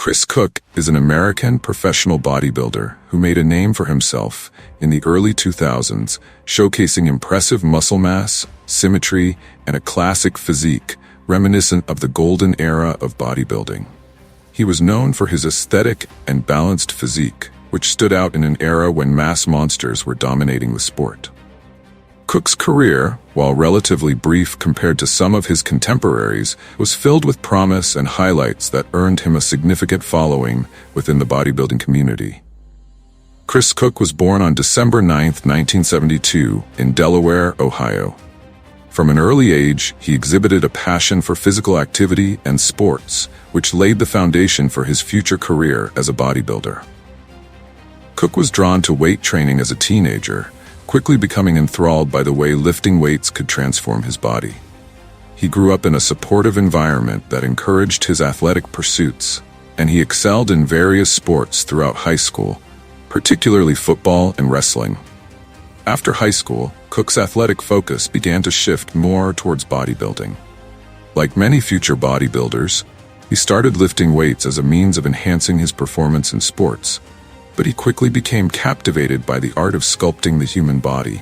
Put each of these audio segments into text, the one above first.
Chris Cook is an American professional bodybuilder who made a name for himself in the early 2000s, showcasing impressive muscle mass, symmetry, and a classic physique reminiscent of the golden era of bodybuilding. He was known for his aesthetic and balanced physique, which stood out in an era when mass monsters were dominating the sport. Cook's career, while relatively brief compared to some of his contemporaries, was filled with promise and highlights that earned him a significant following within the bodybuilding community. Chris Cook was born on December 9, 1972, in Delaware, Ohio. From an early age, he exhibited a passion for physical activity and sports, which laid the foundation for his future career as a bodybuilder. Cook was drawn to weight training as a teenager, quickly becoming enthralled by the way lifting weights could transform his body. He grew up in a supportive environment that encouraged his athletic pursuits, and he excelled in various sports throughout high school, particularly football and wrestling. After high school, Cook's athletic focus began to shift more towards bodybuilding. Like many future bodybuilders, he started lifting weights as a means of enhancing his performance in sports, but he quickly became captivated by the art of sculpting the human body.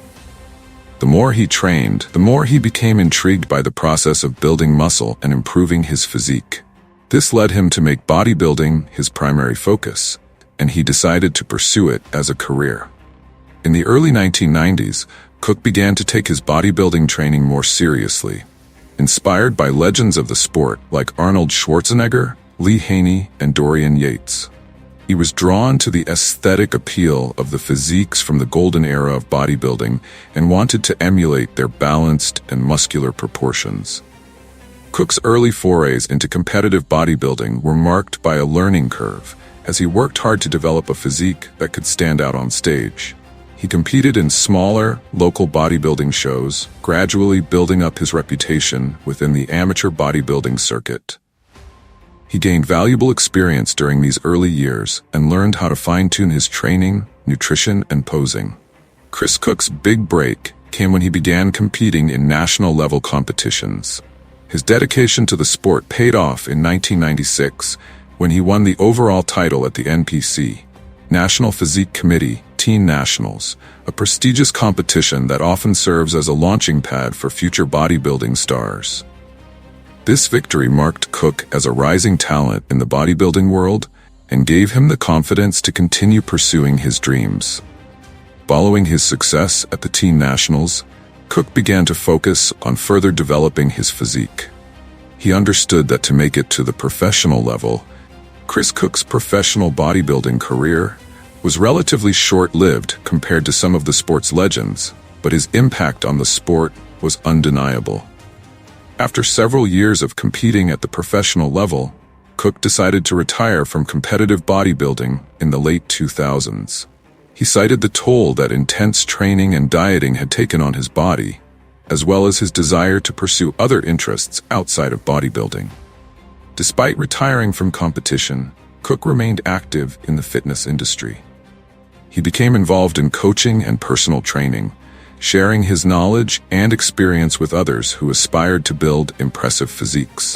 The more he trained, the more he became intrigued by the process of building muscle and improving his physique. This led him to make bodybuilding his primary focus, and he decided to pursue it as a career. In the early 1990s, Cook began to take his bodybuilding training more seriously. Inspired by legends of the sport like Arnold Schwarzenegger, Lee Haney, and Dorian Yates, he was drawn to the aesthetic appeal of the physiques from the golden era of bodybuilding and wanted to emulate their balanced and muscular proportions. Cook's early forays into competitive bodybuilding were marked by a learning curve, as he worked hard to develop a physique that could stand out on stage. He competed in smaller, local bodybuilding shows, gradually building up his reputation within the amateur bodybuilding circuit. He gained valuable experience during these early years and learned how to fine-tune his training, nutrition, and posing. Chris Cook's big break came when he began competing in national-level competitions. His dedication to the sport paid off in 1996 when he won the overall title at the NPC, National Physique Committee, Teen Nationals, a prestigious competition that often serves as a launching pad for future bodybuilding stars. This victory marked Cook as a rising talent in the bodybuilding world and gave him the confidence to continue pursuing his dreams. Following his success at the Teen Nationals, Cook began to focus on further developing his physique. He understood that to make it to the professional level, Chris Cook's professional bodybuilding career was relatively short-lived compared to some of the sport's legends, but his impact on the sport was undeniable. After several years of competing at the professional level, Cook decided to retire from competitive bodybuilding in the late 2000s. He cited the toll that intense training and dieting had taken on his body, as well as his desire to pursue other interests outside of bodybuilding. Despite retiring from competition, Cook remained active in the fitness industry. He became involved in coaching and personal training, sharing his knowledge and experience with others who aspired to build impressive physiques.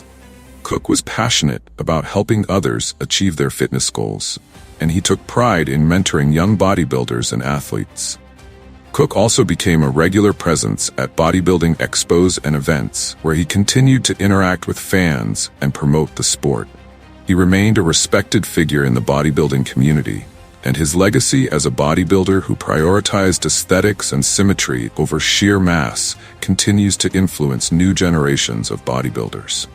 Cook was passionate about helping others achieve their fitness goals, and he took pride in mentoring young bodybuilders and athletes. Cook also became a regular presence at bodybuilding expos and events, where he continued to interact with fans and promote the sport. He remained a respected figure in the bodybuilding community, and his legacy as a bodybuilder who prioritized aesthetics and symmetry over sheer mass continues to influence new generations of bodybuilders.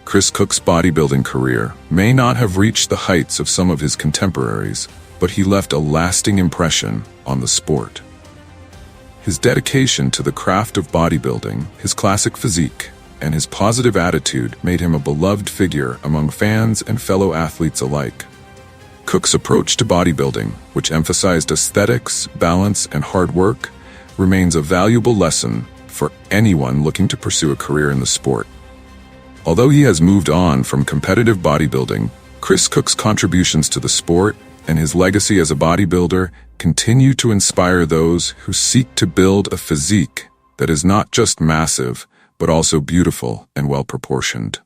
Chris Cook's bodybuilding career may not have reached the heights of some of his contemporaries, but he left a lasting impression on the sport. His dedication to the craft of bodybuilding, his classic physique, and his positive attitude made him a beloved figure among fans and fellow athletes alike. Cook's approach to bodybuilding, which emphasized aesthetics, balance, and hard work, remains a valuable lesson for anyone looking to pursue a career in the sport. Although he has moved on from competitive bodybuilding, Chris Cook's contributions to the sport and his legacy as a bodybuilder continue to inspire those who seek to build a physique that is not just massive, but also beautiful and well-proportioned.